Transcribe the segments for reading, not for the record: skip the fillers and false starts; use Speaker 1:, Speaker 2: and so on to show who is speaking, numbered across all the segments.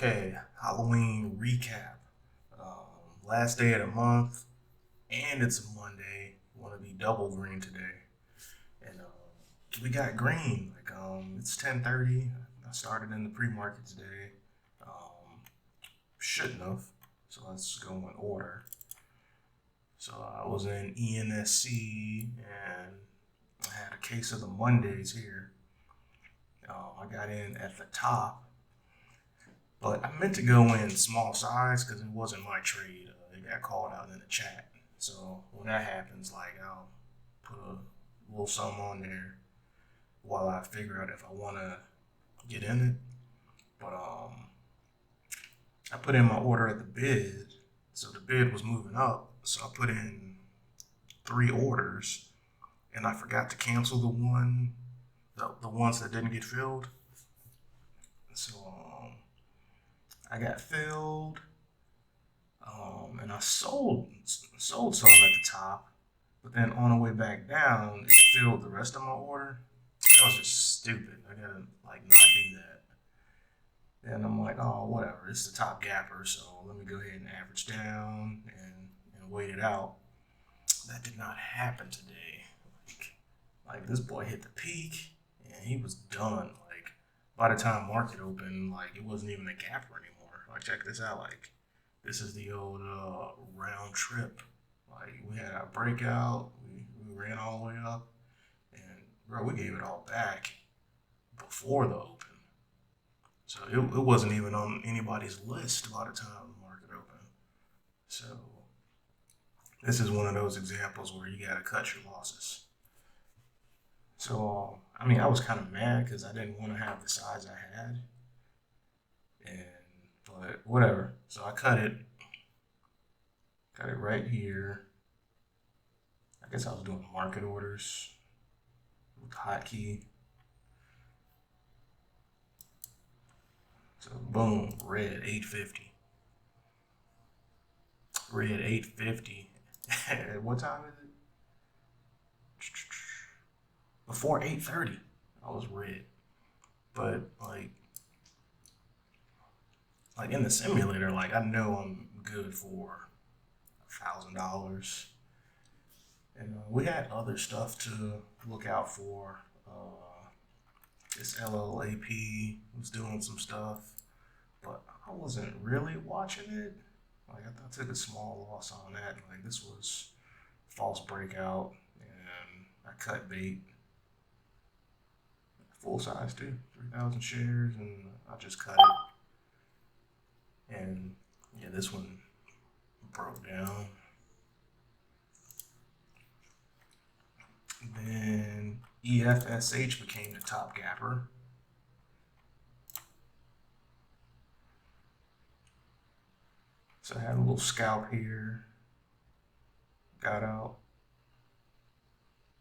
Speaker 1: Okay, Halloween recap. Last day of the month, and it's a Monday. Want to be double green today, and we got green. It's 10:30. I started in the pre-market today. Um, shouldn't have. So let's go in order. So I was in ENSC, and I had a case of the Mondays here. I got in at the top. But I meant to go in small size because it wasn't my trade. It got called out in the chat. So when that happens, I'll put a little something on there while I figure out if I want to get in it. But I put in my order at the bid, so the bid was moving up. So I put in 3 orders, and I forgot to cancel the ones that didn't get filled. So I got filled, and I sold some at the top, but then on the way back down, it filled the rest of my order. That was just stupid. I gotta not do that. And I'm like, oh, whatever. It's the top gapper, so let me go ahead and average down and wait it out. That did not happen today. This boy hit the peak, and he was done. By the time market opened, it wasn't even a gapper anymore. Check this out. This is the old round trip. We had our breakout. We ran all the way up, and bro, we gave it all back before the open. So it wasn't even on anybody's list by the time the market opened. So this is one of those examples where you gotta cut your losses. So I was kind of mad because I didn't want to have the size I had, but whatever. So I cut it right here. I guess I was doing market orders with the hotkey. So boom, red 850. Red 850. What time is it? Before 8:30, I was red. But in the simulator, I know I'm good for $1,000. And we had other stuff to look out for. This LLAP was doing some stuff, but I wasn't really watching it. I took a small loss on that. This was false breakout, and I cut bait. Full size too, 3,000 shares, and I just cut it. And yeah, this one broke down. Then EFSH became the top gapper. So I had a little scalp here. Got out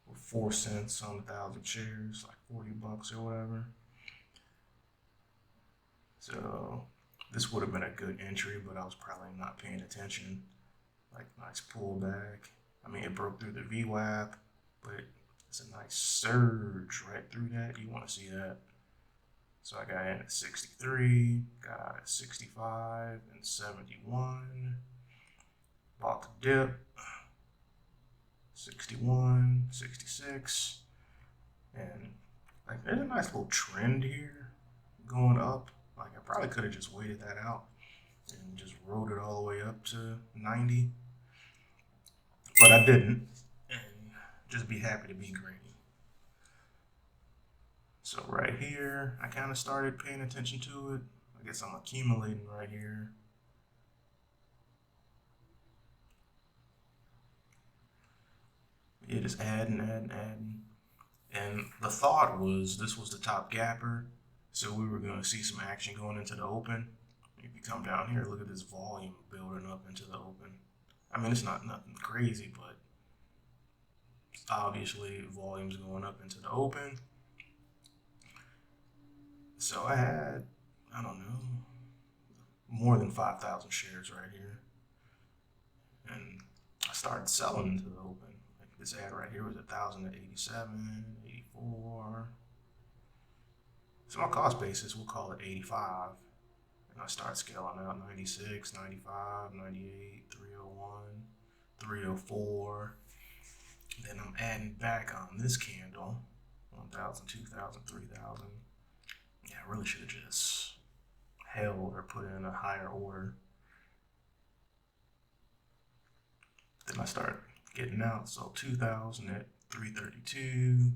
Speaker 1: with 4 cents on 1,000 shares, $40 or whatever. So this would have been a good entry, but I was probably not paying attention. Nice pullback. It broke through the VWAP, but it's a nice surge right through that. You want to see that. So I got in at 63, got out at 65 and 71. Bought the dip. 61, 66. And there's a nice little trend here going up. I probably could have just waited that out and just rode it all the way up to 90. But I didn't, and just be happy to be green. So right here, I kind of started paying attention to it. I guess I'm accumulating right here. Yeah, just adding. And the thought was this was the top gapper, so we were going to see some action going into the open. If you come down here, look at this volume building up into the open. It's not nothing crazy, but obviously volume's going up into the open. So I had, I don't know, more than 5,000 shares right here. And I started selling into the open. This ad right here was 1,087, 84. So my cost basis, we'll call it 85. And I start scaling out 96, 95, 98, 301, 304. Then I'm adding back on this candle 1,000, 2,000, 3,000. Yeah, I really should have just held or put in a higher order. Then I start getting out. So 2,000 at 332.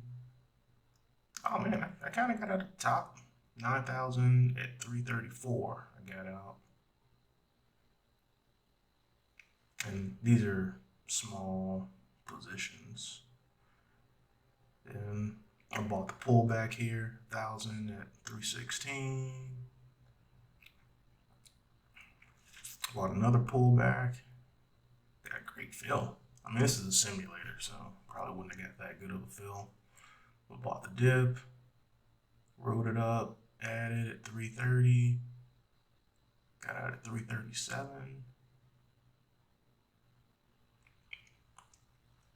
Speaker 1: Oh man, I kind of got out at the top. 9,000 at 334. I got out. And these are small positions. Then I bought the pullback here, 1,000 at 316. Bought another pullback. Got a great fill. I mean, this is a simulator, so probably wouldn't have got that good of a fill. But bought the dip, wrote it up, added at 330. Got out at 337.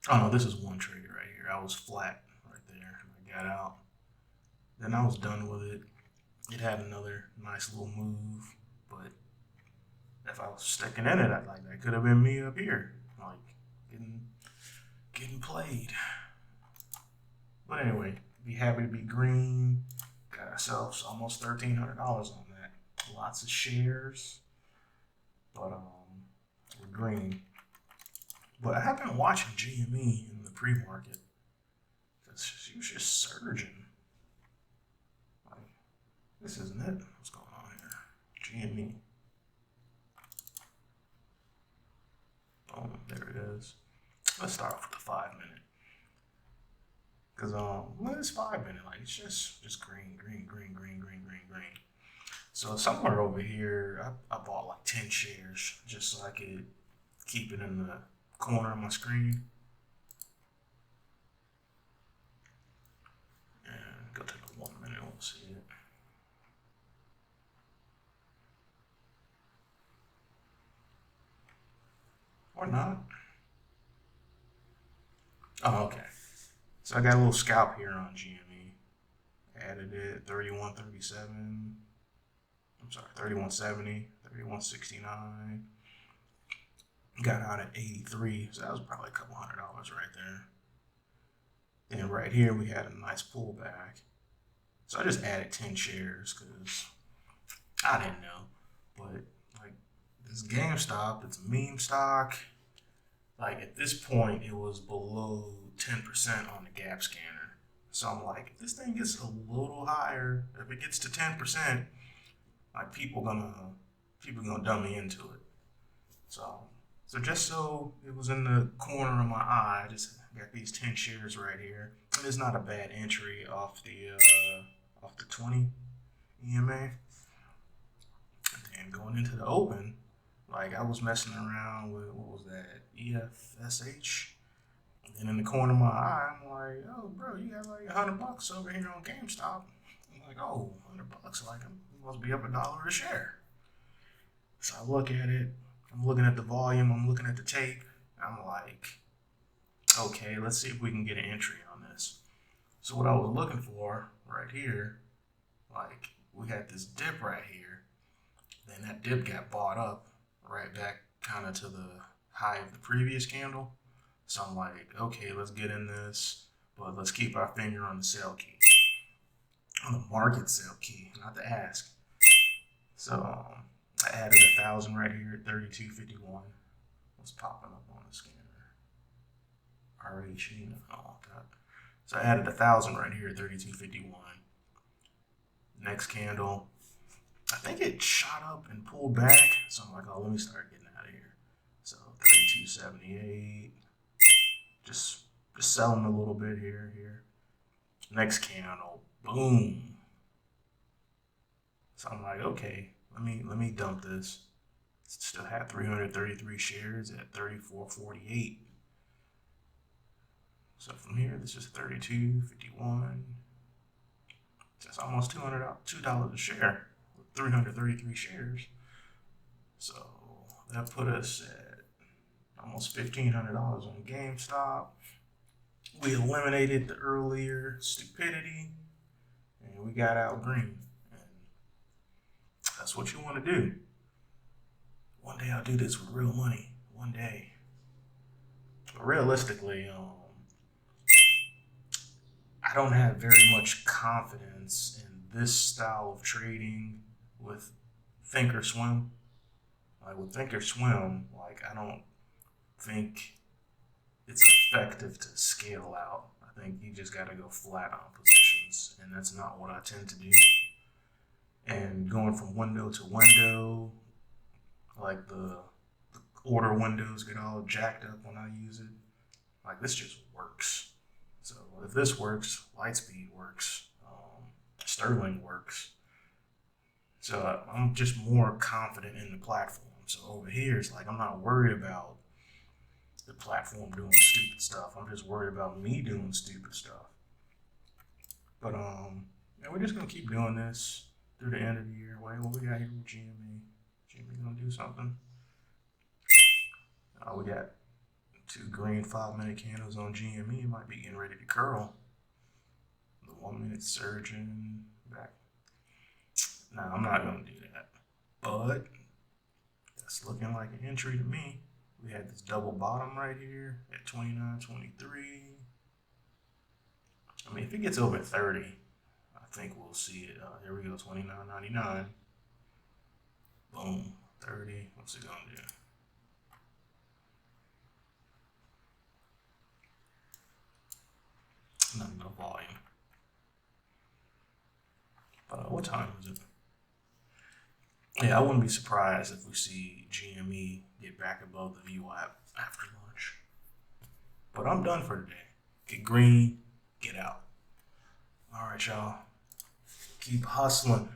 Speaker 1: Oh no, this is one trade right here. I was flat right there. I got out. Then I was done with it. It had another nice little move, but if I was sticking in it, that could have been me up here, like getting played. But anyway, be happy to be green. Got ourselves almost $1,300 on that. Lots of shares, but we're green. But I have been watching GME in the pre-market because she was just surging. Like, this isn't it. What's going on here? GME. Boom, there it is. Let's start off with the 5 minute. Because well, it's 5 minute, like it's just green. So somewhere over here, I bought like 10 shares just so I could keep it in the corner of my screen. And go to the 1 minute, we'll see it. Or not. Oh, okay. So I got a little scalp here on GME. Added it 3137. I'm sorry, 3170, 3169. Got out at 83, so that was probably a couple $100 right there. Then right here we had a nice pullback. So I just added 10 shares because I didn't know. But like this GameStop, it's a meme stock. Like at this point it was below 10% on the gap scanner. So I'm like, if this thing gets a little higher, if it gets to 10%, like people gonna dump me into it. So just so it was in the corner of my eye, I just got these 10 shares right here. And it's not a bad entry off the 20 EMA. And going into the open, like I was messing around with, what was that, EFSH? And then in the corner of my eye, I'm like, oh bro, you got like $100 over here on GameStop. I'm like, oh, $100, like it must be up $1 a share. So I look at it, I'm looking at the volume, I'm looking at the tape, I'm like, okay, let's see if we can get an entry on this. So what I was looking for right here, like we had this dip right here, then that dip got bought up right back kind of to the high of the previous candle. So I'm like, okay, let's get in this, but let's keep our finger on the sell key, on the market sell key, not the ask. So I added 1,000 right here at 32.51. What's popping up on the scanner? RHE, oh god. So I added 1,000 right here at 32.51. Next candle, I think it shot up and pulled back. So I'm like, oh, let me start getting out of here. So 32.78. Just selling a little bit here. Next candle, boom. So I'm like, okay, let me dump this. Still had 333 shares at 34.48. So from here, this is 32.51. That's almost $2 a share with 333 shares. So that put us at almost $1,500 on GameStop. We eliminated the earlier stupidity, and we got out green. And That's what you want to do. One day I'll do this with real money. One day. But realistically, I don't have very much confidence in this style of trading with Thinkorswim. Like with Thinkorswim, like I don't think it's effective to scale out. I think you just got to go flat on positions, and that's not what I tend to do. And going from window to window, like the order windows get all jacked up when I use it. Like this just works. So if this works, Lightspeed works, Sterling works. So I'm just more confident in the platform. So over here, it's like I'm not worried about the platform doing stupid stuff. I'm just worried about me doing stupid stuff. But yeah, we're just gonna keep doing this through the end of the year. Wait, what we got here with GME? GME gonna do something? We got 2 green 5-minute candles on GME. It might be getting ready to curl. The 1-minute surging back. Nah, I'm not gonna do that. But that's looking like an entry to me. We had this double bottom right here at 29.23. I mean, if it gets over 30, I think we'll see it. Here we go, 29.99. Boom, 30. What's it gonna do? Nothing but volume. But what time is it? Yeah, I wouldn't be surprised if we see GME get back above the VWAP after lunch. But I'm done for today. Get green, get out. All right, y'all. Keep hustling.